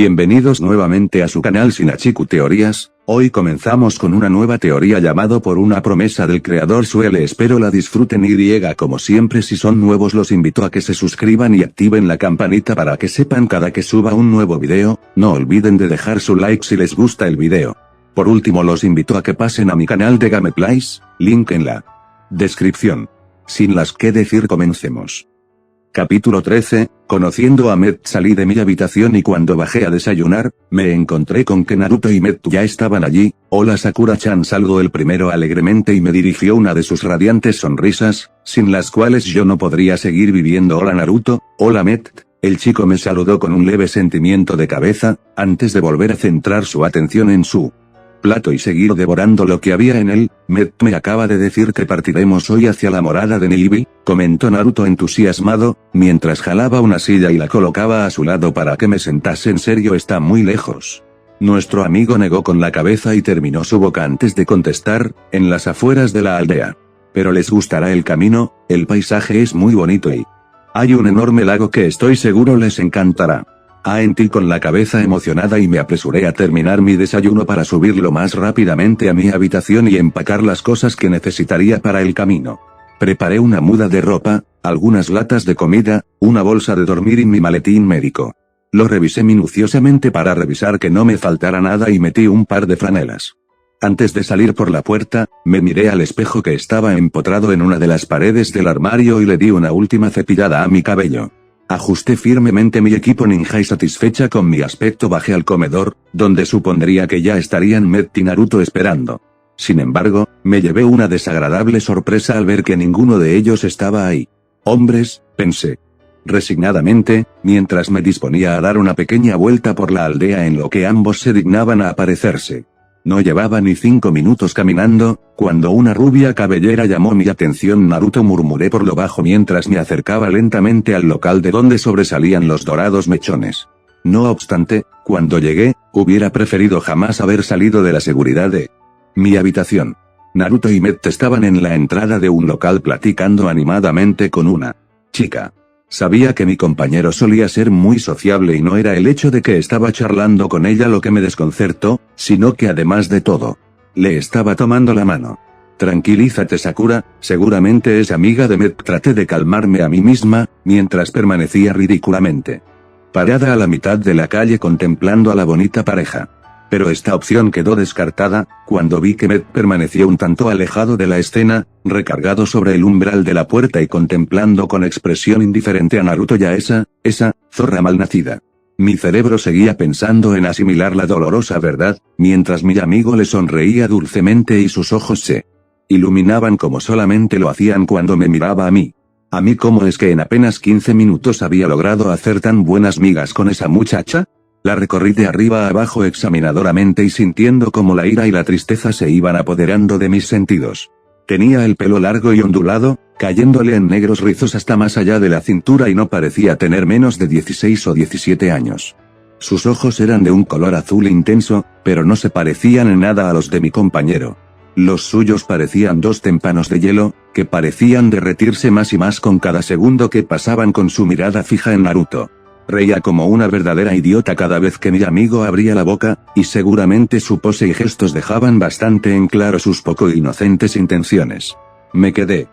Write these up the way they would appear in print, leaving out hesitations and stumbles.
Bienvenidos nuevamente a su canal Shinachiku Teorías. Hoy comenzamos con una nueva teoría llamado por una promesa del creador Suele. Espero la disfruten como siempre, si son nuevos los invito a que se suscriban y activen la campanita para que sepan cada que suba un nuevo video. No olviden de dejar su like si les gusta el video. Por último los invito a que pasen a mi canal de Gameplays, link en la descripción. Sin las que decir, comencemos. Capítulo 13, conociendo a Met. Salí de mi habitación y cuando bajé a desayunar, me encontré con que Naruto y Met ya estaban allí. Hola Sakura-chan, saludó el primero alegremente y me dirigió una de sus radiantes sonrisas, sin las cuales yo no podría seguir viviendo. Hola Naruto, hola Met. El chico me saludó con un leve sentimiento de cabeza, antes de volver a centrar su atención en su plato y seguir devorando lo que había en él. Met me acaba de decir que partiremos hoy hacia la morada de Neibi, comentó Naruto entusiasmado, mientras jalaba una silla y la colocaba a su lado para que me sentase. ¿En serio? Está muy lejos. Nuestro amigo negó con la cabeza y terminó su boca antes de contestar, en las afueras de la aldea. Pero les gustará el camino, el paisaje es muy bonito y hay un enorme lago que estoy seguro les encantará. Asentí con la cabeza emocionada y me apresuré a terminar mi desayuno para subir lo más rápidamente a mi habitación y empacar las cosas que necesitaría para el camino. Preparé una muda de ropa, algunas latas de comida, una bolsa de dormir y mi maletín médico. Lo revisé minuciosamente para revisar que no me faltara nada y metí un par de franelas. Antes de salir por la puerta, me miré al espejo que estaba empotrado en una de las paredes del armario y le di una última cepillada a mi cabello. Ajusté firmemente mi equipo ninja y satisfecha con mi aspecto bajé al comedor, donde supondría que ya estarían Met y Naruto esperando. Sin embargo, me llevé una desagradable sorpresa al ver que ninguno de ellos estaba ahí. Hombres, pensé resignadamente, mientras me disponía a dar una pequeña vuelta por la aldea en lo que ambos se dignaban a aparecerse. No llevaba ni 5 minutos caminando, cuando una rubia cabellera llamó mi atención. Naruto, murmuré por lo bajo mientras me acercaba lentamente al local de donde sobresalían los dorados mechones. No obstante, cuando llegué, hubiera preferido jamás haber salido de la seguridad de mi habitación. Naruto y Met estaban en la entrada de un local platicando animadamente con una chica. Sabía que mi compañero solía ser muy sociable y no era el hecho de que estaba charlando con ella lo que me desconcertó, sino que además de todo, le estaba tomando la mano. Tranquilízate Sakura, seguramente es amiga de Met. Traté de calmarme a mí misma, mientras permanecía ridículamente parada a la mitad de la calle contemplando a la bonita pareja. Pero esta opción quedó descartada, cuando vi que Met permaneció un tanto alejado de la escena, recargado sobre el umbral de la puerta y contemplando con expresión indiferente a Naruto y a esa zorra malnacida. Mi cerebro seguía pensando en asimilar la dolorosa verdad, mientras mi amigo le sonreía dulcemente y sus ojos se iluminaban como solamente lo hacían cuando me miraba a mí. ¿Cómo es que en apenas 15 minutos había logrado hacer tan buenas migas con esa muchacha? La recorrí de arriba a abajo examinadoramente y sintiendo como la ira y la tristeza se iban apoderando de mis sentidos. Tenía el pelo largo y ondulado, cayéndole en negros rizos hasta más allá de la cintura y no parecía tener menos de 16 o 17 años. Sus ojos eran de un color azul intenso, pero no se parecían en nada a los de mi compañero. Los suyos parecían dos témpanos de hielo, que parecían derretirse más y más con cada segundo que pasaban con su mirada fija en Naruto. Reía como una verdadera idiota cada vez que mi amigo abría la boca, y seguramente su pose y gestos dejaban bastante en claro sus poco inocentes intenciones. Me quedé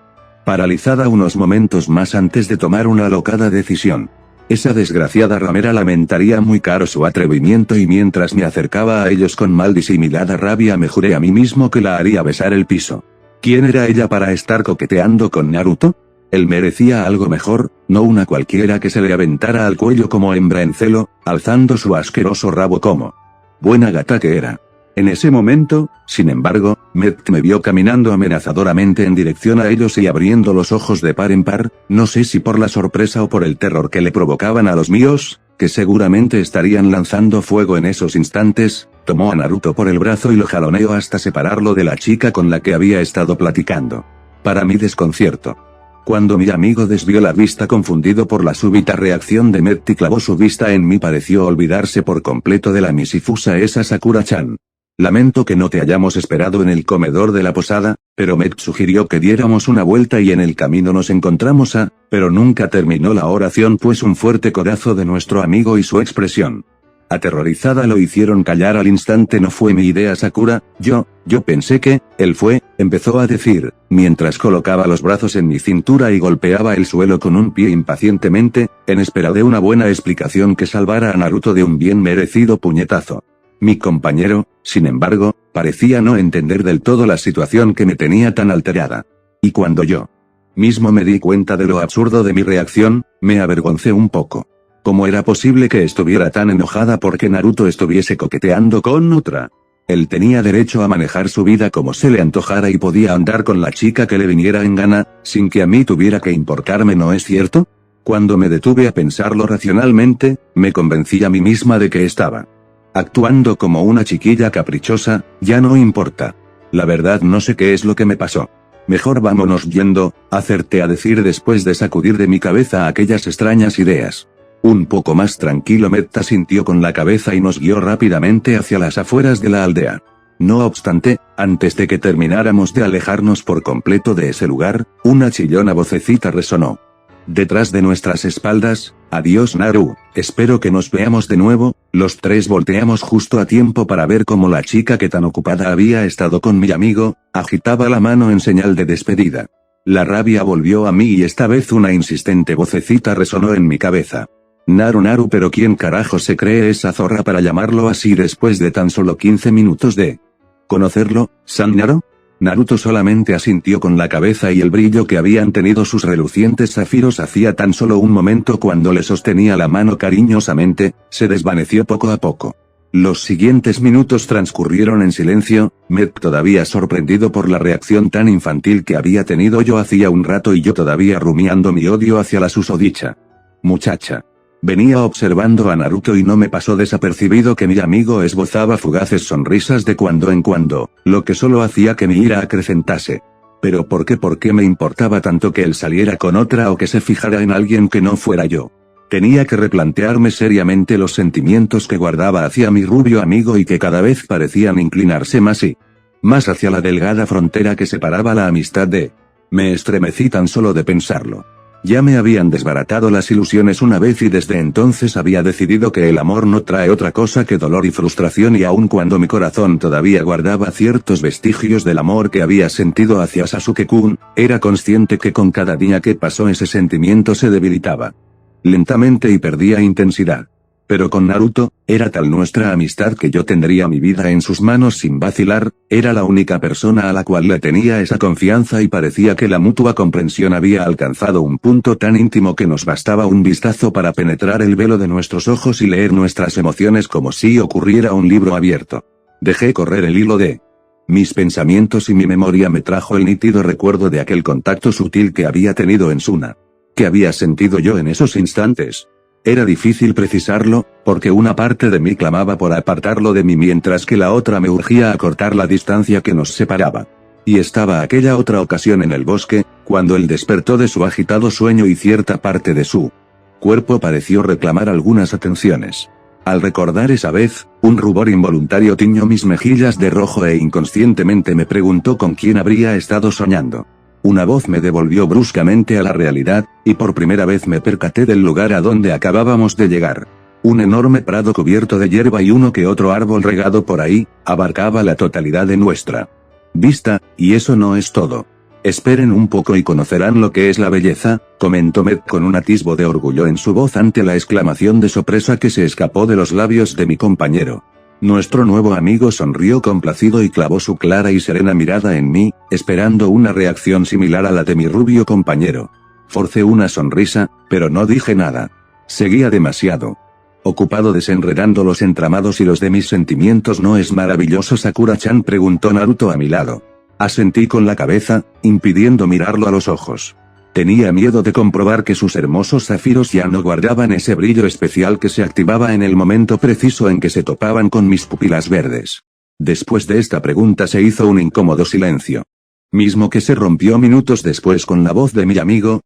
paralizada unos momentos más antes de tomar una alocada decisión. Esa desgraciada ramera lamentaría muy caro su atrevimiento y mientras me acercaba a ellos con mal disimulada rabia me juré a mí mismo que la haría besar el piso. ¿Quién era ella para estar coqueteando con Naruto? Él merecía algo mejor, no una cualquiera que se le aventara al cuello como hembra en celo, alzando su asqueroso rabo como buena gata que era. En ese momento, sin embargo, Met me vio caminando amenazadoramente en dirección a ellos y abriendo los ojos de par en par, no sé si por la sorpresa o por el terror que le provocaban a los míos, que seguramente estarían lanzando fuego en esos instantes, tomó a Naruto por el brazo y lo jaloneó hasta separarlo de la chica con la que había estado platicando. Para mi desconcierto, cuando mi amigo desvió la vista confundido por la súbita reacción de Met y clavó su vista en mí, pareció olvidarse por completo de la misifusa esa Sakura-chan. Lamento que no te hayamos esperado en el comedor de la posada, pero Met sugirió que diéramos una vuelta y en el camino nos encontramos pero nunca terminó la oración pues un fuerte codazo de nuestro amigo y su expresión Aterrorizada lo hicieron callar al instante. No fue mi idea, Sakura, yo pensé que, él fue, empezó a decir, mientras colocaba los brazos en mi cintura y golpeaba el suelo con un pie impacientemente, en espera de una buena explicación que salvara a Naruto de un bien merecido puñetazo. Mi compañero, sin embargo, parecía no entender del todo la situación que me tenía tan alterada. Y cuando yo mismo me di cuenta de lo absurdo de mi reacción, me avergoncé un poco. ¿Cómo era posible que estuviera tan enojada porque Naruto estuviese coqueteando con otra? Él tenía derecho a manejar su vida como se le antojara y podía andar con la chica que le viniera en gana, sin que a mí tuviera que importarme, ¿no es cierto? Cuando me detuve a pensarlo racionalmente, me convencí a mí misma de que estaba actuando como una chiquilla caprichosa. Ya no importa. La verdad no sé qué es lo que me pasó. Mejor vámonos yendo, acerté a decir después de sacudir de mi cabeza aquellas extrañas ideas. Un poco más tranquilo, Meta sintió con la cabeza y nos guió rápidamente hacia las afueras de la aldea. No obstante, antes de que termináramos de alejarnos por completo de ese lugar, una chillona vocecita resonó detrás de nuestras espaldas. Adiós, Naru, espero que nos veamos de nuevo. Los tres volteamos justo a tiempo para ver cómo la chica que tan ocupada había estado con mi amigo, agitaba la mano en señal de despedida. La rabia volvió a mí y esta vez una insistente vocecita resonó en mi cabeza. Naru, pero ¿quién carajo se cree esa zorra para llamarlo así después de tan solo 15 minutos de conocerlo, Sanaro? Naruto solamente asintió con la cabeza y el brillo que habían tenido sus relucientes zafiros hacía tan solo un momento cuando le sostenía la mano cariñosamente, se desvaneció poco a poco. Los siguientes minutos transcurrieron en silencio, Met todavía sorprendido por la reacción tan infantil que había tenido yo hacía un rato y yo todavía rumiando mi odio hacia la susodicha muchacha. Venía observando a Naruto y no me pasó desapercibido que mi amigo esbozaba fugaces sonrisas de cuando en cuando, lo que solo hacía que mi ira acrecentase. Pero ¿por qué me importaba tanto que él saliera con otra o que se fijara en alguien que no fuera yo? Tenía que replantearme seriamente los sentimientos que guardaba hacia mi rubio amigo y que cada vez parecían inclinarse más y más hacia la delgada frontera que separaba la amistad de... Me estremecí tan solo de pensarlo. Ya me habían desbaratado las ilusiones una vez y desde entonces había decidido que el amor no trae otra cosa que dolor y frustración, y aun cuando mi corazón todavía guardaba ciertos vestigios del amor que había sentido hacia Sasuke-kun, era consciente que con cada día que pasó ese sentimiento se debilitaba lentamente y perdía intensidad. Pero con Naruto, era tal nuestra amistad que yo tendría mi vida en sus manos sin vacilar. Era la única persona a la cual le tenía esa confianza y parecía que la mutua comprensión había alcanzado un punto tan íntimo que nos bastaba un vistazo para penetrar el velo de nuestros ojos y leer nuestras emociones como si ocurriera un libro abierto. Dejé correr el hilo de mis pensamientos y mi memoria me trajo el nítido recuerdo de aquel contacto sutil que había tenido en Suna. ¿Qué había sentido yo en esos instantes? Era difícil precisarlo, porque una parte de mí clamaba por apartarlo de mí mientras que la otra me urgía a cortar la distancia que nos separaba. Y estaba aquella otra ocasión en el bosque, cuando él despertó de su agitado sueño y cierta parte de su cuerpo pareció reclamar algunas atenciones. Al recordar esa vez, un rubor involuntario tiñó mis mejillas de rojo e inconscientemente me preguntó con quién habría estado soñando. Una voz me devolvió bruscamente a la realidad, y por primera vez me percaté del lugar a donde acabábamos de llegar. Un enorme prado cubierto de hierba y uno que otro árbol regado por ahí, abarcaba la totalidad de nuestra vista, y eso no es todo. Esperen un poco y conocerán lo que es la belleza, comentó Met con un atisbo de orgullo en su voz ante la exclamación de sorpresa que se escapó de los labios de mi compañero. Nuestro nuevo amigo sonrió complacido y clavó su clara y serena mirada en mí, esperando una reacción similar a la de mi rubio compañero. Forcé una sonrisa, pero no dije nada. Seguía demasiado ocupado desenredando los entramados y los de mis sentimientos. ¿No es maravilloso, Sakura-chan?, preguntó Naruto a mi lado. Asentí con la cabeza, impidiendo mirarlo a los ojos. Tenía miedo de comprobar que sus hermosos zafiros ya no guardaban ese brillo especial que se activaba en el momento preciso en que se topaban con mis pupilas verdes. Después de esta pregunta se hizo un incómodo silencio, mismo que se rompió minutos después con la voz de mi amigo,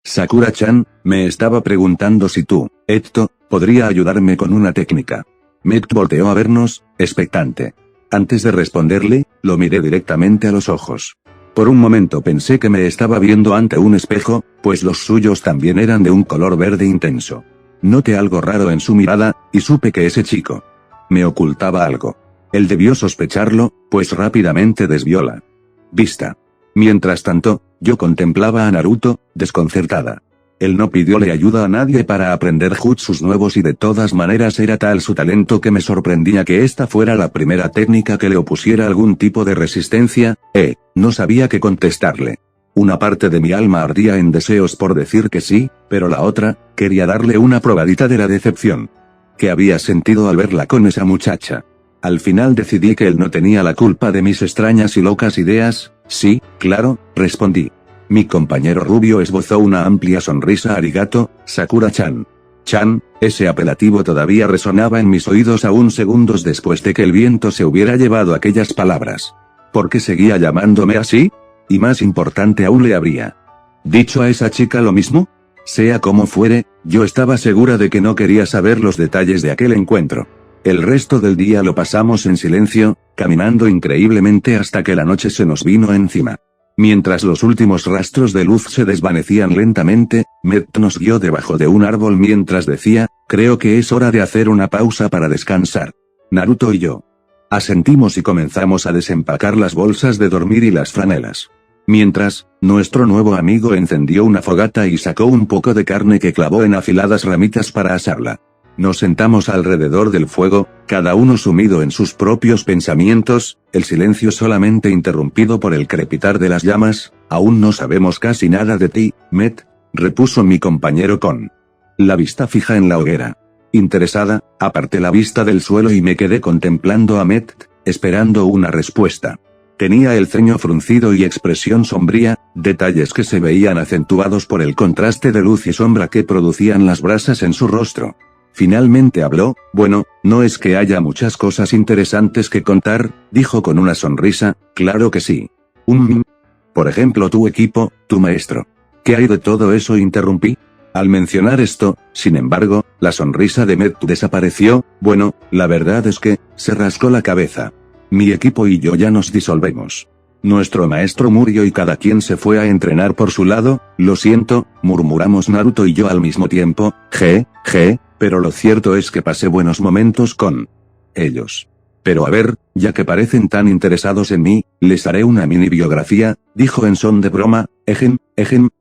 Sakura-chan, me estaba preguntando si tú, Eto, podría ayudarme con una técnica. Met volteó a vernos, expectante. Antes de responderle, lo miré directamente a los ojos. Por un momento pensé que me estaba viendo ante un espejo, pues los suyos también eran de un color verde intenso. Noté algo raro en su mirada, y supe que ese chico me ocultaba algo. Él debió sospecharlo, pues rápidamente desvió la vista. Mientras tanto, yo contemplaba a Naruto, desconcertada. Él no pidióle ayuda a nadie para aprender jutsus nuevos y de todas maneras era tal su talento que me sorprendía que esta fuera la primera técnica que le opusiera algún tipo de resistencia. No sabía qué contestarle. Una parte de mi alma ardía en deseos por decir que sí, pero la otra, quería darle una probadita de la decepción que había sentido al verla con esa muchacha. Al final decidí que él no tenía la culpa de mis extrañas y locas ideas. Sí, claro, respondí. Mi compañero rubio esbozó una amplia sonrisa. Arigato, Sakura-chan. Chan, ese apelativo todavía resonaba en mis oídos aún segundos después de que el viento se hubiera llevado aquellas palabras. ¿Por qué seguía llamándome así? Y más importante aún, ¿le habría dicho a esa chica lo mismo? Sea como fuere, yo estaba segura de que no quería saber los detalles de aquel encuentro. El resto del día lo pasamos en silencio, caminando increíblemente hasta que la noche se nos vino encima. Mientras los últimos rastros de luz se desvanecían lentamente, Met nos guió debajo de un árbol mientras decía, creo que es hora de hacer una pausa para descansar. Naruto y yo asentimos y comenzamos a desempacar las bolsas de dormir y las franelas. Mientras, nuestro nuevo amigo encendió una fogata y sacó un poco de carne que clavó en afiladas ramitas para asarla. Nos sentamos alrededor del fuego, cada uno sumido en sus propios pensamientos, el silencio solamente interrumpido por el crepitar de las llamas. Aún no sabemos casi nada de ti, Met, repuso mi compañero con la vista fija en la hoguera. Interesada, aparté la vista del suelo y me quedé contemplando a Met, esperando una respuesta. Tenía el ceño fruncido y expresión sombría, detalles que se veían acentuados por el contraste de luz y sombra que producían las brasas en su rostro. Finalmente habló. Bueno, no es que haya muchas cosas interesantes que contar, dijo con una sonrisa. Claro que sí. Por ejemplo, tu equipo, tu maestro. ¿Qué hay de todo eso? Interrumpí. Al mencionar esto, sin embargo, la sonrisa de Met desapareció. Bueno, la verdad es que, se rascó la cabeza. Mi equipo y yo ya nos disolvemos. Nuestro maestro murió y cada quien se fue a entrenar por su lado. Lo siento, murmuramos Naruto y yo al mismo tiempo. Pero lo cierto es que pasé buenos momentos con ellos. Pero a ver, ya que parecen tan interesados en mí, les haré una mini biografía, dijo en son de broma.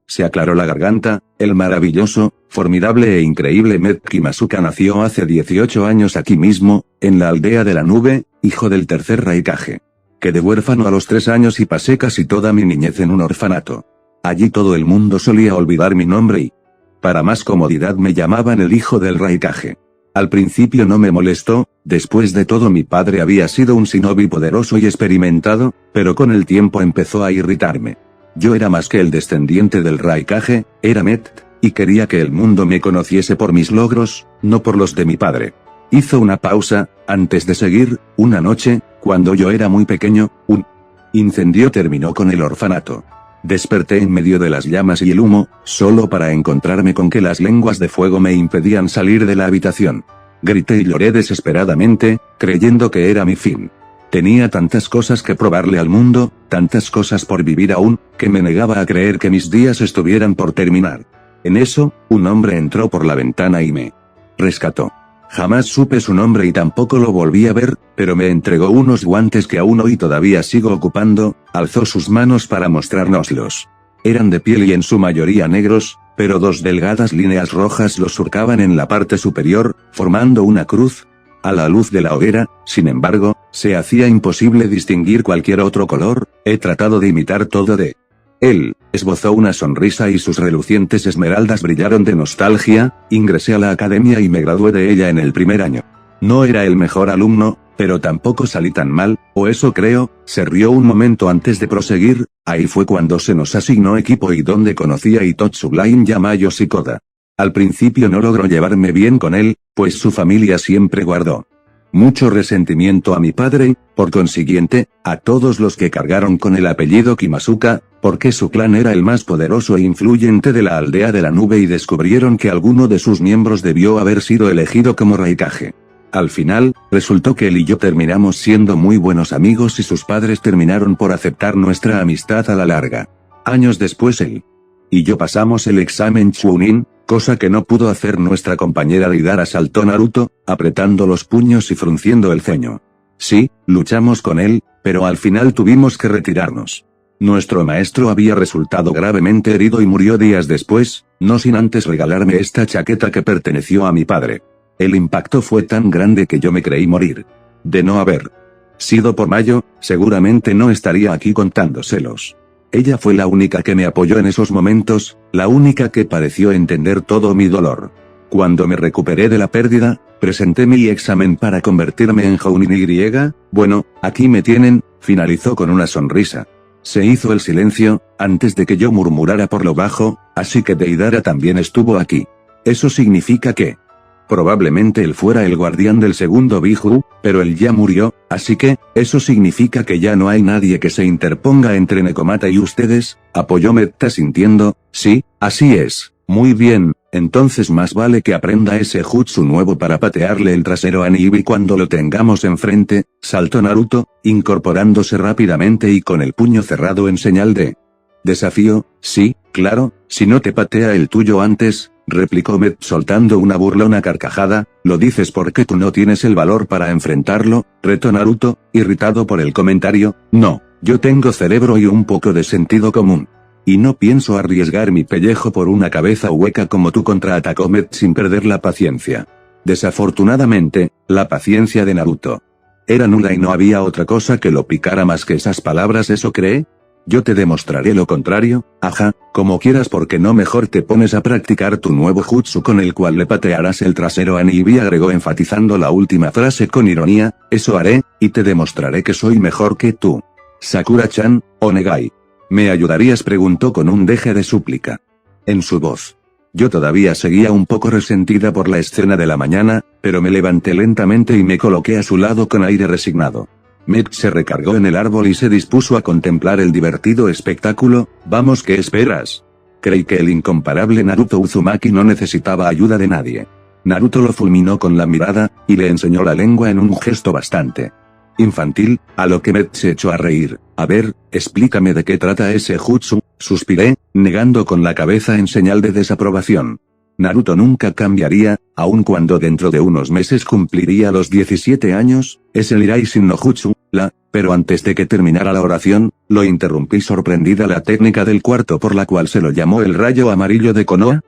Se aclaró la garganta. El maravilloso, formidable e increíble Met Kimasuka nació hace 18 años aquí mismo, en la aldea de la nube, hijo del tercer Raikage. Quedé huérfano a los 3 años y pasé casi toda mi niñez en un orfanato. Allí todo el mundo solía olvidar mi nombre y, para más comodidad, me llamaban el hijo del Raikage. Al principio no me molestó, después de todo mi padre había sido un shinobi poderoso y experimentado, pero con el tiempo empezó a irritarme. Yo era más que el descendiente del Raikage, era Met, y quería que el mundo me conociese por mis logros, no por los de mi padre. Hizo una pausa, antes de seguir. Una noche, cuando yo era muy pequeño, un incendio terminó con el orfanato. Desperté en medio de las llamas y el humo, solo para encontrarme con que las lenguas de fuego me impedían salir de la habitación. Grité y lloré desesperadamente, creyendo que era mi fin. Tenía tantas cosas que probarle al mundo, tantas cosas por vivir aún, que me negaba a creer que mis días estuvieran por terminar. En eso, un hombre entró por la ventana y me rescató. Jamás supe su nombre y tampoco lo volví a ver, pero me entregó unos guantes que aún hoy todavía sigo ocupando. Alzó sus manos para mostrárnoslos. Eran de piel y en su mayoría negros, pero 2 delgadas líneas rojas los surcaban en la parte superior, formando una cruz. A la luz de la hoguera, sin embargo, se hacía imposible distinguir cualquier otro color. He tratado de imitar todo de él. Esbozó una sonrisa y sus relucientes esmeraldas brillaron de nostalgia. Ingresé a la academia y me gradué de ella en el primer año. No era el mejor alumno, pero tampoco salí tan mal, o eso creo. Se rió un momento antes de proseguir. Ahí fue cuando se nos asignó equipo y donde conocí a Hitotsu Blain Yamayo Shikoda. Al principio no logró llevarme bien con él, pues su familia siempre guardó mucho resentimiento a mi padre, por consiguiente, a todos los que cargaron con el apellido Kimasuka, porque su clan era el más poderoso e influyente de la aldea de la nube y descubrieron que alguno de sus miembros debió haber sido elegido como Raikage. Al final, resultó que él y yo terminamos siendo muy buenos amigos y sus padres terminaron por aceptar nuestra amistad a la larga. Años después él y yo pasamos el examen Chunin, cosa que no pudo hacer nuestra compañera Deidara, saltó Naruto, apretando los puños y frunciendo el ceño. Sí, luchamos con él, pero al final tuvimos que retirarnos. Nuestro maestro había resultado gravemente herido y murió días después, no sin antes regalarme esta chaqueta que perteneció a mi padre. El impacto fue tan grande que yo me creí morir. De no haber sido por Mayo, seguramente no estaría aquí contándoselos. Ella fue la única que me apoyó en esos momentos, la única que pareció entender todo mi dolor. Cuando me recuperé de la pérdida, presenté mi examen para convertirme en Jounin Y, bueno, aquí me tienen, finalizó con una sonrisa. Se hizo el silencio, antes de que yo murmurara por lo bajo, así que Deidara también estuvo aquí. Eso significa que probablemente él fuera el guardián del segundo Biju, pero él ya murió, así que, eso significa que ya no hay nadie que se interponga entre Nekomata y ustedes, apoyó Meta sintiendo, sí, así es, muy bien, entonces más vale que aprenda ese jutsu nuevo para patearle el trasero a Nibi cuando lo tengamos enfrente, saltó Naruto, incorporándose rápidamente y con el puño cerrado en señal de desafío. Sí, claro, si no te patea el tuyo antes, replicó Met soltando una burlona carcajada, ¿lo dices porque tú no tienes el valor para enfrentarlo?, retó Naruto, irritado por el comentario. No, yo tengo cerebro y un poco de sentido común. Y no pienso arriesgar mi pellejo por una cabeza hueca como tú, contraatacó Met sin perder la paciencia. Desafortunadamente, la paciencia de Naruto era nula y no había otra cosa que lo picara más que esas palabras. ¿Eso cree? Yo te demostraré lo contrario, ajá, como quieras, porque no mejor te pones a practicar tu nuevo jutsu con el cual le patearás el trasero a Nibi, agregó enfatizando la última frase con ironía, eso haré, y te demostraré que soy mejor que tú. Sakura-chan, Onegai. ¿Me ayudarías?, preguntó con un deje de súplica en su voz. Yo todavía seguía un poco resentida por la escena de la mañana, pero me levanté lentamente y me coloqué a su lado con aire resignado. Met se recargó en el árbol y se dispuso a contemplar el divertido espectáculo. Vamos, ¿qué esperas? Creí que el incomparable Naruto Uzumaki no necesitaba ayuda de nadie. Naruto lo fulminó con la mirada, y le enseñó la lengua en un gesto bastante infantil, a lo que Met se echó a reír. A ver, explícame de qué trata ese jutsu, suspiré, negando con la cabeza en señal de desaprobación. Naruto nunca cambiaría, aun cuando dentro de unos meses cumpliría los 17 años, es el Iraishin no Jutsu, pero antes de que terminara la oración, lo interrumpí sorprendida. La técnica del cuarto por la cual se lo llamó el rayo amarillo de Konoha.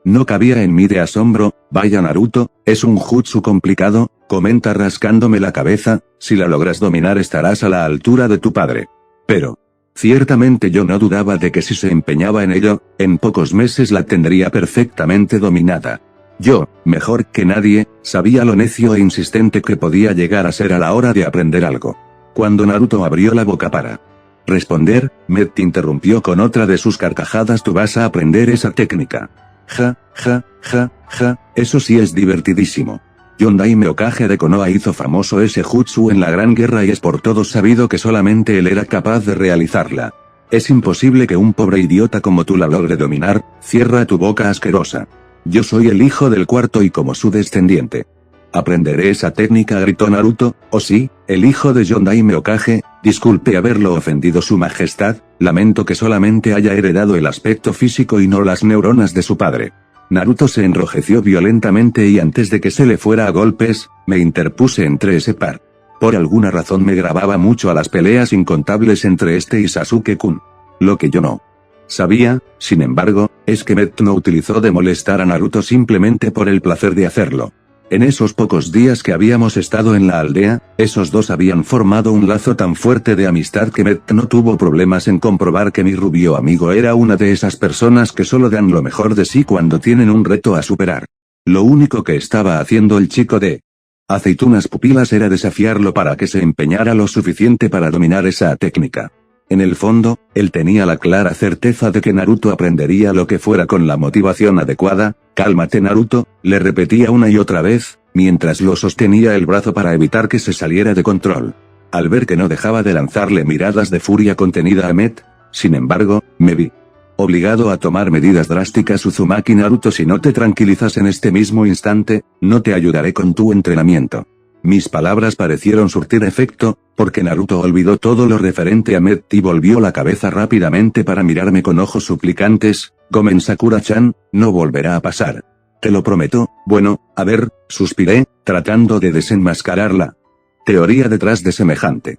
No cabía en mí de asombro. Vaya Naruto, es un jutsu complicado, comenta rascándome la cabeza, si la logras dominar estarás a la altura de tu padre. Pero ciertamente yo no dudaba de que si se empeñaba en ello, en pocos meses la tendría perfectamente dominada. Yo, mejor que nadie, sabía lo necio e insistente que podía llegar a ser a la hora de aprender algo. Cuando Naruto abrió la boca para responder, Met interrumpió con otra de sus carcajadas. ¿Tú vas a aprender esa técnica? Ja, ja, ja, ja, eso sí es divertidísimo. Yondaime Hokage de Konoha hizo famoso ese jutsu en la Gran Guerra y es por todos sabido que solamente él era capaz de realizarla. Es imposible que un pobre idiota como tú la logre dominar. Cierra tu boca asquerosa. Yo soy el hijo del cuarto y como su descendiente aprenderé esa técnica, gritó Naruto. Oh sí, el hijo de Yondaime Hokage, disculpe haberlo ofendido su majestad, lamento que solamente haya heredado el aspecto físico y no las neuronas de su padre. Naruto se enrojeció violentamente y antes de que se le fuera a golpes, me interpuse entre ese par. Por alguna razón me grababa mucho a las peleas incontables entre este y Sasuke-kun. Lo que yo no sabía, sin embargo, es que Met no utilizó de molestar a Naruto simplemente por el placer de hacerlo. En esos pocos días que habíamos estado en la aldea, esos dos habían formado un lazo tan fuerte de amistad que Met no tuvo problemas en comprobar que mi rubio amigo era una de esas personas que solo dan lo mejor de sí cuando tienen un reto a superar. Lo único que estaba haciendo el chico de aceitunas pupilas era desafiarlo para que se empeñara lo suficiente para dominar esa técnica. En el fondo, él tenía la clara certeza de que Naruto aprendería lo que fuera con la motivación adecuada. Cálmate Naruto, le repetía una y otra vez, mientras lo sostenía el brazo para evitar que se saliera de control. Al ver que no dejaba de lanzarle miradas de furia contenida a Met, sin embargo, me vi obligado a tomar medidas drásticas. Uzumaki Naruto, si no te tranquilizas en este mismo instante, no te ayudaré con tu entrenamiento. Mis palabras parecieron surtir efecto, porque Naruto olvidó todo lo referente a Met y volvió la cabeza rápidamente para mirarme con ojos suplicantes. Gomen Sakura-chan, no volverá a pasar. Te lo prometo. Bueno, a ver, suspiré, tratando de desenmascararla. Teoría detrás de semejante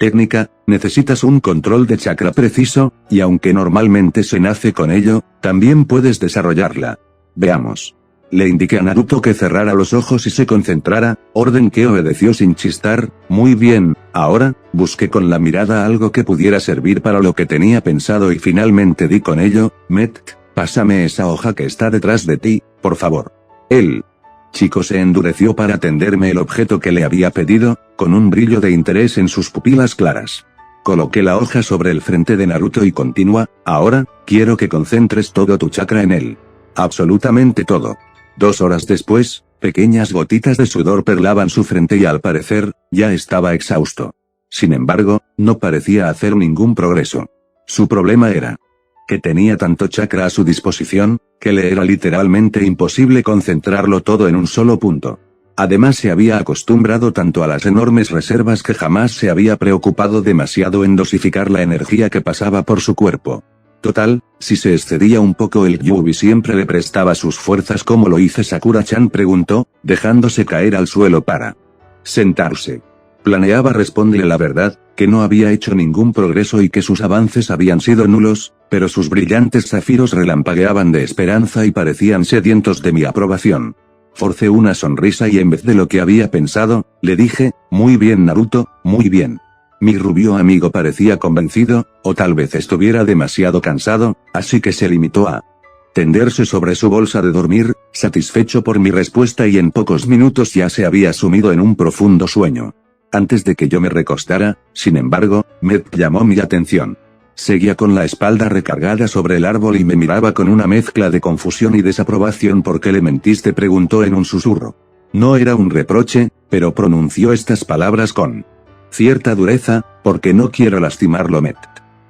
técnica, necesitas un control de chakra preciso, y aunque normalmente se nace con ello, también puedes desarrollarla. Veamos. Le indiqué a Naruto que cerrara los ojos y se concentrara, orden que obedeció sin chistar. Muy bien, ahora, busqué con la mirada algo que pudiera servir para lo que tenía pensado y finalmente di con ello. Met, pásame esa hoja que está detrás de ti, por favor. El chico se endureció para tenderme el objeto que le había pedido, con un brillo de interés en sus pupilas claras. Coloqué la hoja sobre el frente de Naruto y continúa, ahora, quiero que concentres todo tu chakra en él. Absolutamente todo. 2 horas después, pequeñas gotitas de sudor perlaban su frente y al parecer, ya estaba exhausto. Sin embargo, no parecía hacer ningún progreso. Su problema era que tenía tanto chakra a su disposición, que le era literalmente imposible concentrarlo todo en un solo punto. Además se había acostumbrado tanto a las enormes reservas que jamás se había preocupado demasiado en dosificar la energía que pasaba por su cuerpo. Total, si se excedía un poco el Yubi siempre le prestaba sus fuerzas como lo hizo Sakura-chan, preguntó, dejándose caer al suelo para sentarse. Planeaba responderle la verdad, que no había hecho ningún progreso y que sus avances habían sido nulos, pero sus brillantes zafiros relampagueaban de esperanza y parecían sedientos de mi aprobación. Forcé una sonrisa y en vez de lo que había pensado, le dije, muy bien Naruto, muy bien. Mi rubio amigo parecía convencido, o tal vez estuviera demasiado cansado, así que se limitó a tenderse sobre su bolsa de dormir, satisfecho por mi respuesta y en pocos minutos ya se había sumido en un profundo sueño. Antes de que yo me recostara, sin embargo, Met llamó mi atención. Seguía con la espalda recargada sobre el árbol y me miraba con una mezcla de confusión y desaprobación. ¿Por qué le mentiste?, preguntó en un susurro. No era un reproche, pero pronunció estas palabras con cierta dureza, porque no quiero lastimarlo. Met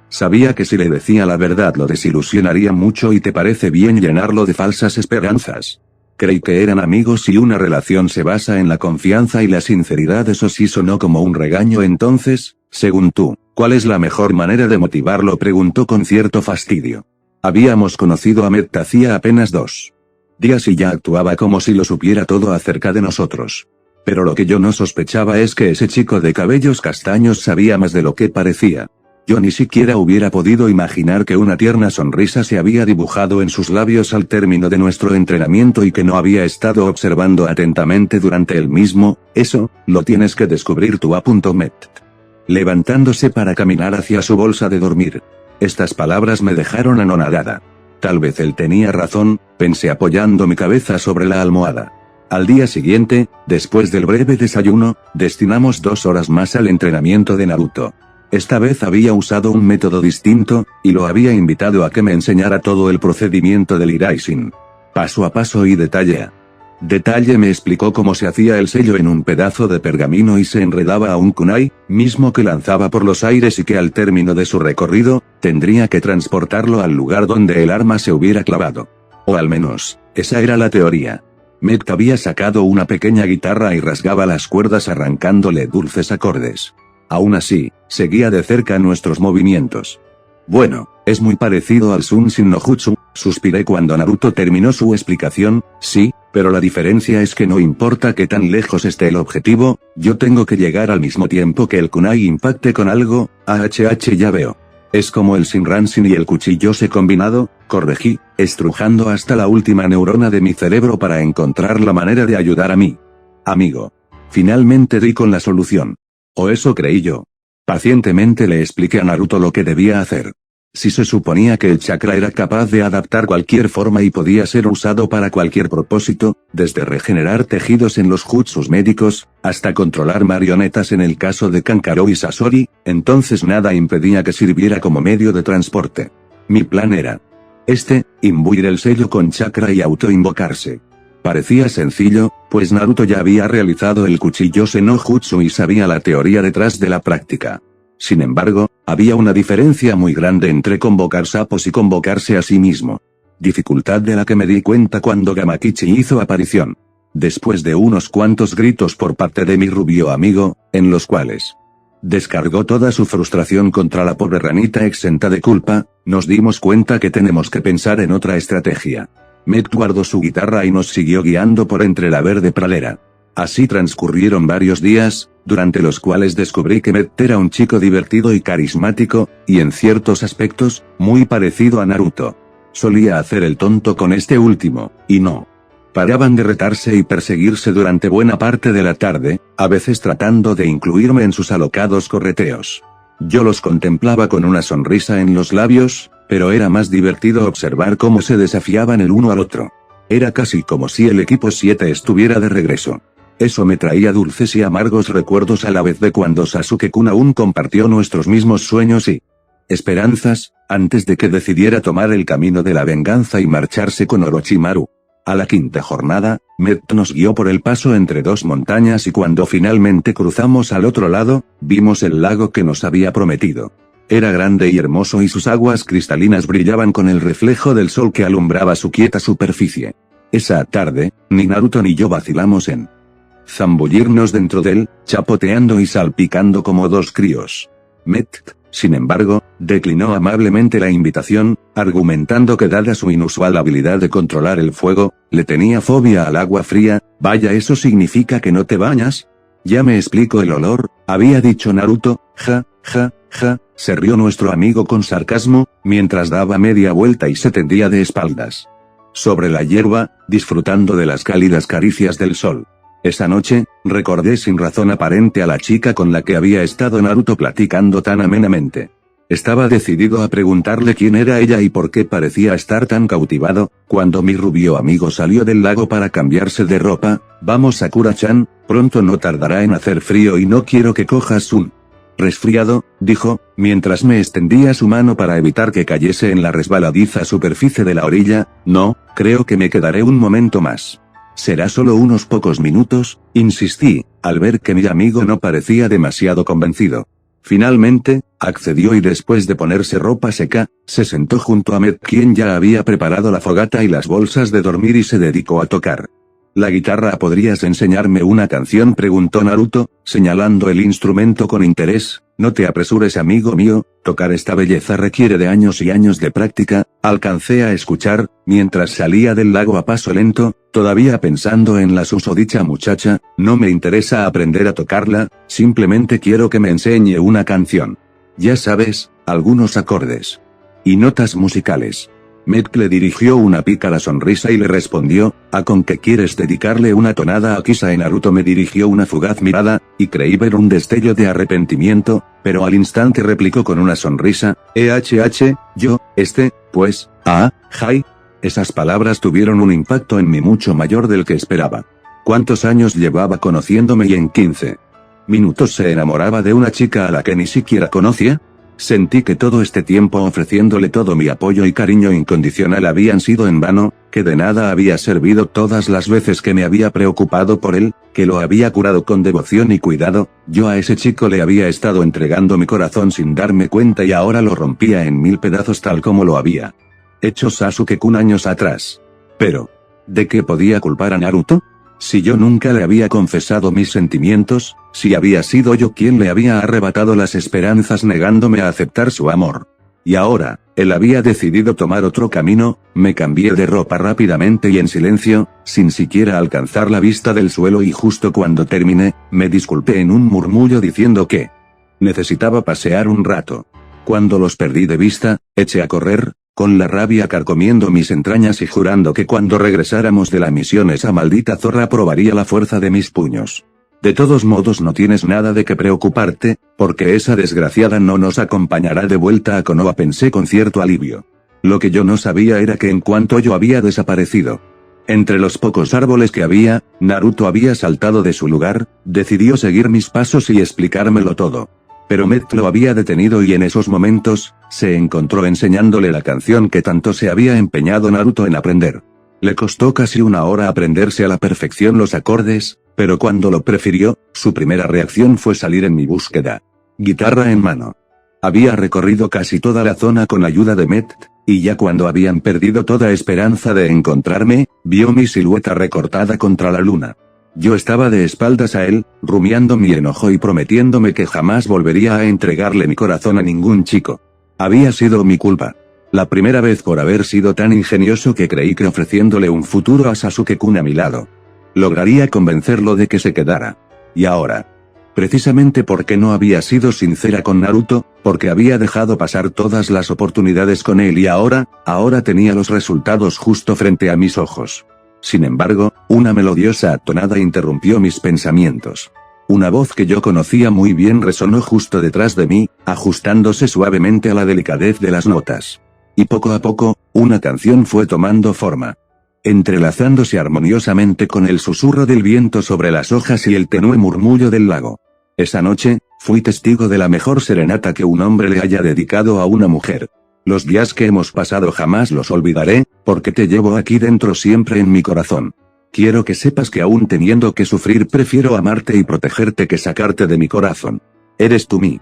sabía que si le decía la verdad lo desilusionaría mucho. ¿Y te parece bien llenarlo de falsas esperanzas? Creí que eran amigos y una relación se basa en la confianza y la sinceridad. Eso sí sonó como un regaño. Entonces, según tú, ¿cuál es la mejor manera de motivarlo?, preguntó con cierto fastidio. Habíamos conocido a Met hacía apenas 2 días y ya actuaba como si lo supiera todo acerca de nosotros. Pero lo que yo no sospechaba es que ese chico de cabellos castaños sabía más de lo que parecía. Yo ni siquiera hubiera podido imaginar que una tierna sonrisa se había dibujado en sus labios al término de nuestro entrenamiento y que no había estado observando atentamente durante el mismo. Eso, lo tienes que descubrir tú, apuntó Met, levantándose para caminar hacia su bolsa de dormir. Estas palabras me dejaron anonadada. Tal vez él tenía razón, pensé apoyando mi cabeza sobre la almohada. Al día siguiente, después del breve desayuno, destinamos 2 horas más al entrenamiento de Naruto. Esta vez había usado un método distinto, y lo había invitado a que me enseñara todo el procedimiento del Iraishin. Paso a paso y detalle a detalle me explicó cómo se hacía el sello en un pedazo de pergamino y se enredaba a un kunai, mismo que lanzaba por los aires y que al término de su recorrido, tendría que transportarlo al lugar donde el arma se hubiera clavado. O al menos, esa era la teoría. Met había sacado una pequeña guitarra y rasgaba las cuerdas arrancándole dulces acordes. Aún así, seguía de cerca nuestros movimientos. Bueno, es muy parecido al Sunshin no Jutsu, suspiré cuando Naruto terminó su explicación. Sí, pero la diferencia es que no importa qué tan lejos esté el objetivo, yo tengo que llegar al mismo tiempo que el kunai impacte con algo. Ya veo. Es como el Shinranshin y el Kuchiyose combinado, corregí, estrujando hasta la última neurona de mi cerebro para encontrar la manera de ayudar a mi amigo. Finalmente di con la solución. O eso creí yo. Pacientemente le expliqué a Naruto lo que debía hacer. Si se suponía que el chakra era capaz de adaptar cualquier forma y podía ser usado para cualquier propósito, desde regenerar tejidos en los jutsus médicos, hasta controlar marionetas en el caso de Kankaro y Sasori, entonces nada impedía que sirviera como medio de transporte. Mi plan era imbuir el sello con chakra y autoinvocarse. Parecía sencillo, pues Naruto ya había realizado el Kuchiyose no Jutsu y sabía la teoría detrás de la práctica. Sin embargo, había una diferencia muy grande entre convocar sapos y convocarse a sí mismo. Dificultad de la que me di cuenta cuando Gamakichi hizo aparición. Después de unos cuantos gritos por parte de mi rubio amigo, en los cuales Descargó toda su frustración contra la pobre ranita exenta de culpa. Nos dimos cuenta que tenemos que pensar en otra estrategia. Met guardó su guitarra y nos siguió guiando por entre la verde pradera. Así transcurrieron varios días, durante los cuales descubrí que Met era un chico divertido y carismático, y en ciertos aspectos, muy parecido a Naruto. Solía hacer el tonto con este último, y no paraban de retarse y perseguirse durante buena parte de la tarde, a veces tratando de incluirme en sus alocados correteos. Yo los contemplaba con una sonrisa en los labios, pero era más divertido observar cómo se desafiaban el uno al otro. Era casi como si el equipo 7 estuviera de regreso. Eso me traía dulces y amargos recuerdos a la vez de cuando Sasuke-kun aún compartió nuestros mismos sueños y esperanzas, antes de que decidiera tomar el camino de la venganza y marcharse con Orochimaru. A la quinta jornada, Met nos guió por el paso entre dos montañas y cuando finalmente cruzamos al otro lado, vimos el lago que nos había prometido. Era grande y hermoso y sus aguas cristalinas brillaban con el reflejo del sol que alumbraba su quieta superficie. Esa tarde, ni Naruto ni yo vacilamos en zambullirnos dentro de él, chapoteando y salpicando como dos críos. Met, sin embargo, declinó amablemente la invitación, argumentando que dada su inusual habilidad de controlar el fuego, le tenía fobia al agua fría. Vaya, ¿eso significa que no te bañas? Ya me explico el olor, había dicho Naruto. Ja, se rió nuestro amigo con sarcasmo, mientras daba media vuelta y se tendía de espaldas sobre la hierba, disfrutando de las cálidas caricias del sol. Esa noche, recordé sin razón aparente a la chica con la que había estado Naruto platicando tan amenamente. Estaba decidido a preguntarle quién era ella y por qué parecía estar tan cautivado, cuando mi rubio amigo salió del lago para cambiarse de ropa. Vamos Sakura-chan, pronto no tardará en hacer frío y no quiero que cojas un resfriado, dijo, mientras me extendía su mano para evitar que cayese en la resbaladiza superficie de la orilla. No, creo que me quedaré un momento más. Será solo unos pocos minutos, insistí, al ver que mi amigo no parecía demasiado convencido. Finalmente, accedió y después de ponerse ropa seca, se sentó junto a Met, quien ya había preparado la fogata y las bolsas de dormir y se dedicó a tocar la guitarra. ¿Podrías enseñarme una canción?, preguntó Naruto, señalando el instrumento con interés. No te apresures, amigo mío, tocar esta belleza requiere de años y años de práctica. Alcancé a escuchar, mientras salía del lago a paso lento, todavía pensando en la susodicha muchacha. No me interesa aprender a tocarla, simplemente quiero que me enseñe una canción. Ya sabes, algunos acordes y notas musicales. Met le dirigió una pícara sonrisa y le respondió, ¿a con qué quieres dedicarle una tonada a Kisa? Naruto me dirigió una fugaz mirada, y creí ver un destello de arrepentimiento, pero al instante replicó con una sonrisa, yo, pues, Jai. Esas palabras tuvieron un impacto en mí mucho mayor del que esperaba. ¿Cuántos años llevaba conociéndome y en 15 minutos se enamoraba de una chica a la que ni siquiera conocía? Sentí que todo este tiempo ofreciéndole todo mi apoyo y cariño incondicional habían sido en vano, que de nada había servido todas las veces que me había preocupado por él, que lo había curado con devoción y cuidado. Yo a ese chico le había estado entregando mi corazón sin darme cuenta y ahora lo rompía en mil pedazos tal como lo había hecho Sasuke-kun años atrás. Pero, ¿de qué podía culpar a Naruto? Si yo nunca le había confesado mis sentimientos, si había sido yo quien le había arrebatado las esperanzas negándome a aceptar su amor. Y ahora, él había decidido tomar otro camino. Me cambié de ropa rápidamente y en silencio, sin siquiera alcanzar la vista del suelo, y justo cuando terminé, me disculpé en un murmullo diciendo que necesitaba pasear un rato. Cuando los perdí de vista, eché a correr, con la rabia carcomiendo mis entrañas y jurando que cuando regresáramos de la misión esa maldita zorra probaría la fuerza de mis puños. De todos modos no tienes nada de qué preocuparte, porque esa desgraciada no nos acompañará de vuelta a Konoha, pensé con cierto alivio. Lo que yo no sabía era que en cuanto yo había desaparecido entre los pocos árboles que había, Naruto había saltado de su lugar, decidió seguir mis pasos y explicármelo todo. Pero Met lo había detenido y en esos momentos, se encontró enseñándole la canción que tanto se había empeñado Naruto en aprender. Le costó casi una hora aprenderse a la perfección los acordes, pero cuando lo prefirió, su primera reacción fue salir en mi búsqueda. Guitarra en mano. Había recorrido casi toda la zona con ayuda de Met, y ya cuando habían perdido toda esperanza de encontrarme, vio mi silueta recortada contra la luna. Yo estaba de espaldas a él, rumiando mi enojo y prometiéndome que jamás volvería a entregarle mi corazón a ningún chico. Había sido mi culpa. La primera vez por haber sido tan ingenioso que creí que ofreciéndole un futuro a Sasuke-kun a mi lado, lograría convencerlo de que se quedara. Y ahora, precisamente porque no había sido sincera con Naruto, porque había dejado pasar todas las oportunidades con él y ahora tenía los resultados justo frente a mis ojos. Sin embargo, una melodiosa tonada interrumpió mis pensamientos. Una voz que yo conocía muy bien resonó justo detrás de mí, ajustándose suavemente a la delicadez de las notas. Y poco a poco, una canción fue tomando forma, entrelazándose armoniosamente con el susurro del viento sobre las hojas y el tenue murmullo del lago. Esa noche, fui testigo de la mejor serenata que un hombre le haya dedicado a una mujer. Los días que hemos pasado jamás los olvidaré, porque te llevo aquí dentro siempre en mi corazón. Quiero que sepas que aún teniendo que sufrir prefiero amarte y protegerte que sacarte de mi corazón. Eres tú mi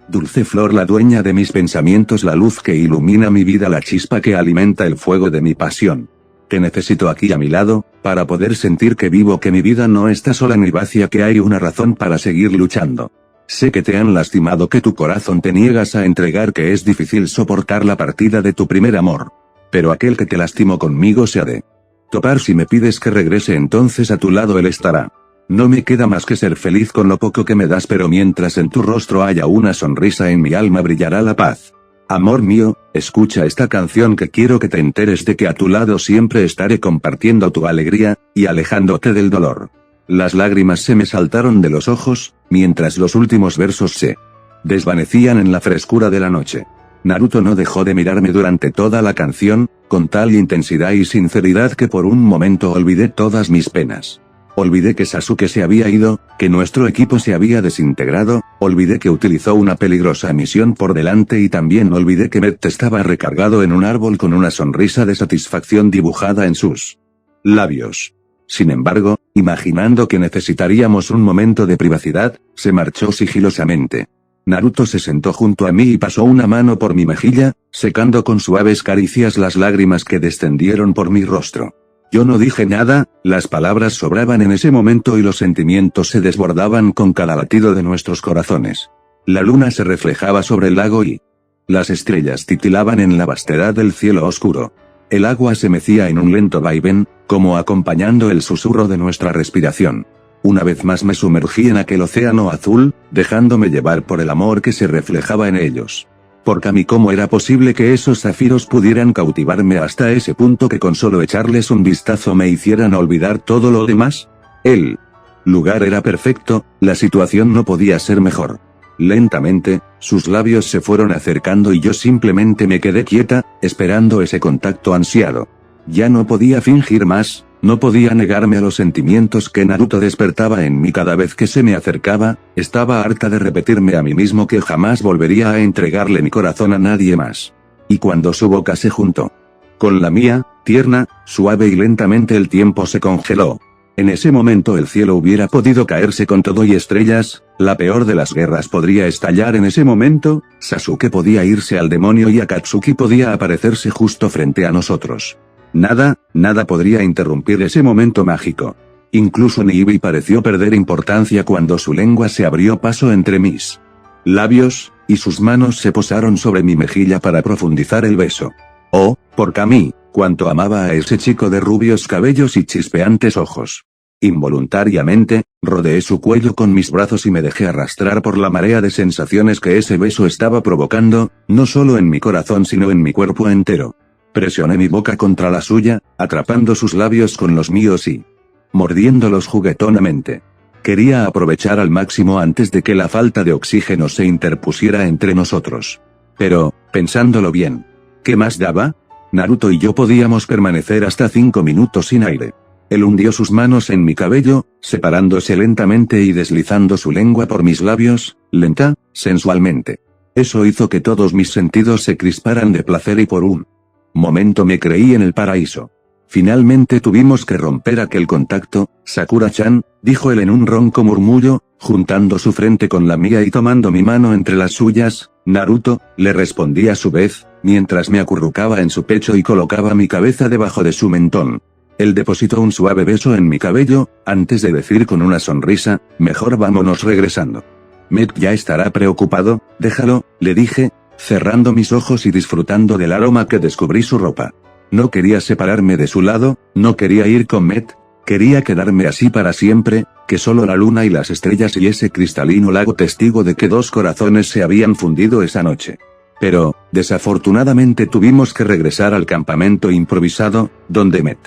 dulce flor, la dueña de mis pensamientos, la luz que ilumina mi vida, la chispa que alimenta el fuego de mi pasión. Te necesito aquí a mi lado, para poder sentir que vivo, que mi vida no está sola ni vacía, que hay una razón para seguir luchando. Sé que te han lastimado, que tu corazón te niegas a entregar, que es difícil soportar la partida de tu primer amor. Pero aquel que te lastimó conmigo se ha de topar. Si me pides que regrese, entonces a tu lado él estará. No me queda más que ser feliz con lo poco que me das, pero mientras en tu rostro haya una sonrisa, en mi alma brillará la paz. Amor mío, escucha esta canción, que quiero que te enteres de que a tu lado siempre estaré, compartiendo tu alegría, y alejándote del dolor. Las lágrimas se me saltaron de los ojos, mientras los últimos versos se desvanecían en la frescura de la noche. Naruto no dejó de mirarme durante toda la canción, con tal intensidad y sinceridad que por un momento olvidé todas mis penas. Olvidé que Sasuke se había ido, que nuestro equipo se había desintegrado, olvidé que utilizó una peligrosa misión por delante y también olvidé que Met estaba recargado en un árbol con una sonrisa de satisfacción dibujada en sus labios. Sin embargo, imaginando que necesitaríamos un momento de privacidad, se marchó sigilosamente. Naruto se sentó junto a mí y pasó una mano por mi mejilla, secando con suaves caricias las lágrimas que descendieron por mi rostro. Yo no dije nada, las palabras sobraban en ese momento y los sentimientos se desbordaban con cada latido de nuestros corazones. La luna se reflejaba sobre el lago y las estrellas titilaban en la vastedad del cielo oscuro. El agua se mecía en un lento vaivén, como acompañando el susurro de nuestra respiración. Una vez más me sumergí en aquel océano azul, dejándome llevar por el amor que se reflejaba en ellos. Porque a mí, ¿cómo era posible que esos zafiros pudieran cautivarme hasta ese punto que con solo echarles un vistazo me hicieran olvidar todo lo demás? El lugar era perfecto, la situación no podía ser mejor. Lentamente, sus labios se fueron acercando y yo simplemente me quedé quieta, esperando ese contacto ansiado. Ya no podía fingir más, no podía negarme a los sentimientos que Naruto despertaba en mí cada vez que se me acercaba. Estaba harta de repetirme a mí mismo que jamás volvería a entregarle mi corazón a nadie más. Y cuando su boca se juntó con la mía, tierna, suave y lentamente, el tiempo se congeló. En ese momento el cielo hubiera podido caerse con todo y estrellas, la peor de las guerras podría estallar en ese momento, Sasuke podía irse al demonio y Akatsuki podía aparecerse justo frente a nosotros. Nada podría interrumpir ese momento mágico. Incluso Niibi pareció perder importancia cuando su lengua se abrió paso entre mis labios, y sus manos se posaron sobre mi mejilla para profundizar el beso. Oh, porque a mí, cuánto amaba a ese chico de rubios cabellos y chispeantes ojos. Involuntariamente, rodeé su cuello con mis brazos y me dejé arrastrar por la marea de sensaciones que ese beso estaba provocando, no solo en mi corazón sino en mi cuerpo entero. Presioné mi boca contra la suya, atrapando sus labios con los míos y mordiéndolos juguetonamente. Quería aprovechar al máximo antes de que la falta de oxígeno se interpusiera entre nosotros. Pero, pensándolo bien, ¿qué más daba? Naruto y yo podíamos permanecer hasta 5 minutos sin aire. Él hundió sus manos en mi cabello, separándose lentamente y deslizando su lengua por mis labios, lenta, sensualmente. Eso hizo que todos mis sentidos se crisparan de placer y por un momento me creí en el paraíso. Finalmente tuvimos que romper aquel contacto, Sakura-chan, dijo él en un ronco murmullo, juntando su frente con la mía y tomando mi mano entre las suyas. Naruto, le respondí a su vez, mientras me acurrucaba en su pecho y colocaba mi cabeza debajo de su mentón. Él depositó un suave beso en mi cabello, antes de decir con una sonrisa, mejor vámonos regresando. Met ya estará preocupado, déjalo, le dije, cerrando mis ojos y disfrutando del aroma que descubrí su ropa. No quería separarme de su lado, no quería ir con Met, quería quedarme así para siempre, que solo la luna y las estrellas y ese cristalino lago testigo de que dos corazones se habían fundido esa noche. Pero, desafortunadamente tuvimos que regresar al campamento improvisado, donde Met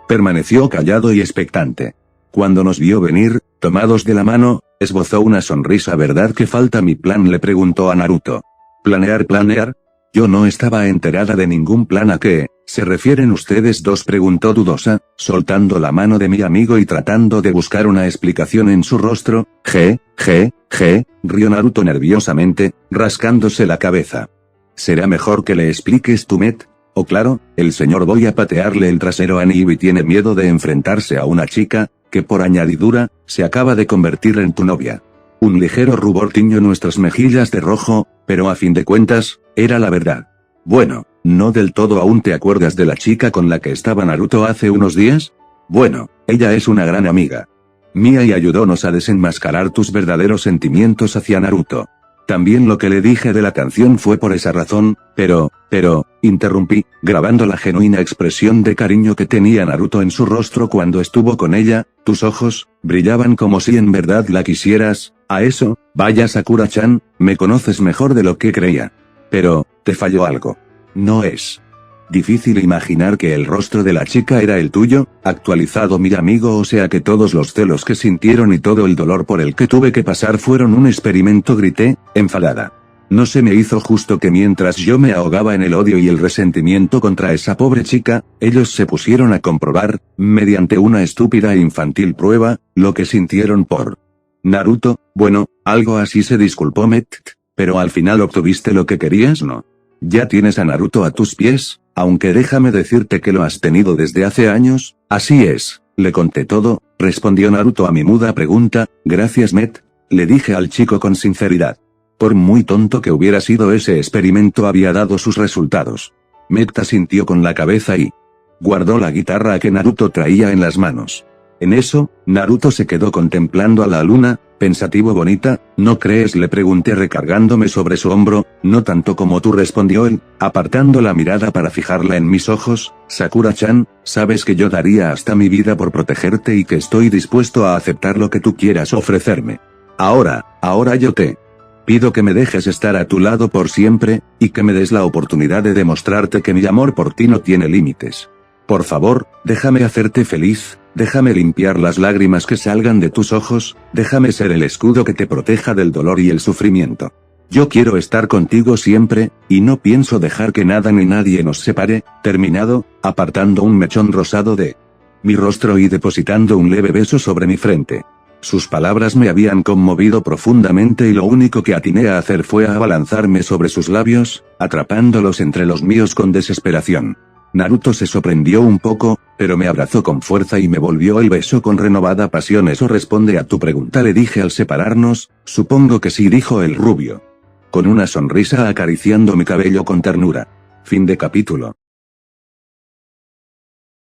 permaneció callado y expectante. Cuando nos vio venir, tomados de la mano, esbozó una sonrisa. ¿Verdad que falta mi plan?, le preguntó a Naruto. ¿Planear? Yo no estaba enterada de ningún plan. ¿A qué se refieren ustedes dos?, preguntó dudosa, soltando la mano de mi amigo y tratando de buscar una explicación en su rostro. Rió Naruto nerviosamente, rascándose la cabeza. Será mejor que le expliques tú, Met. Oh claro, el señor voy a patearle el trasero a Nibi. Tiene miedo de enfrentarse a una chica, que por añadidura, se acaba de convertir en tu novia. Un ligero rubor tiñó nuestras mejillas de rojo, pero a fin de cuentas, era la verdad. Bueno, no del todo. ¿Aún te acuerdas de la chica con la que estaba Naruto hace unos días? Bueno, ella es una gran amiga mía y ayudónos a desenmascarar tus verdaderos sentimientos hacia Naruto. También lo que le dije de la canción fue por esa razón, pero, interrumpí, grabando la genuina expresión de cariño que tenía Naruto en su rostro cuando estuvo con ella. Tus ojos brillaban como si en verdad la quisieras. A eso, vaya Sakura-chan, me conoces mejor de lo que creía. Pero, te falló algo. No es difícil imaginar que el rostro de la chica era el tuyo, actualizado mi amigo, o sea que todos los celos que sintieron y todo el dolor por el que tuve que pasar fueron un experimento, grité, enfadada. No se me hizo justo que mientras yo me ahogaba en el odio y el resentimiento contra esa pobre chica, ellos se pusieron a comprobar, mediante una estúpida e infantil prueba, lo que sintieron por Naruto. Bueno, algo así, se disculpó Met, pero al final obtuviste lo que querías, ¿no? Ya tienes a Naruto a tus pies, aunque déjame decirte que lo has tenido desde hace años. Así es, le conté todo, respondió Naruto a mi muda pregunta. Gracias Met, le dije al chico con sinceridad. Por muy tonto que hubiera sido, ese experimento había dado sus resultados. Met asintió con la cabeza y guardó la guitarra que Naruto traía en las manos. En eso, Naruto se quedó contemplando a la luna, pensativo. ¿Bonita, no crees?, le pregunté recargándome sobre su hombro. No tanto como tú, respondió él, apartando la mirada para fijarla en mis ojos. Sakura-chan, sabes que yo daría hasta mi vida por protegerte y que estoy dispuesto a aceptar lo que tú quieras ofrecerme. Ahora yo te pido que me dejes estar a tu lado por siempre, y que me des la oportunidad de demostrarte que mi amor por ti no tiene límites. Por favor, déjame hacerte feliz, déjame limpiar las lágrimas que salgan de tus ojos, déjame ser el escudo que te proteja del dolor y el sufrimiento. Yo quiero estar contigo siempre, y no pienso dejar que nada ni nadie nos separe. Terminado, apartando un mechón rosado de mi rostro y depositando un leve beso sobre mi frente. Sus palabras me habían conmovido profundamente y lo único que atiné a hacer fue abalanzarme sobre sus labios, atrapándolos entre los míos con desesperación. Naruto se sorprendió un poco, pero me abrazó con fuerza y me volvió el beso con renovada pasión. ¿Eso responde a tu pregunta?, le dije al separarnos. Supongo que sí, dijo el rubio, con una sonrisa acariciando mi cabello con ternura. Fin de capítulo.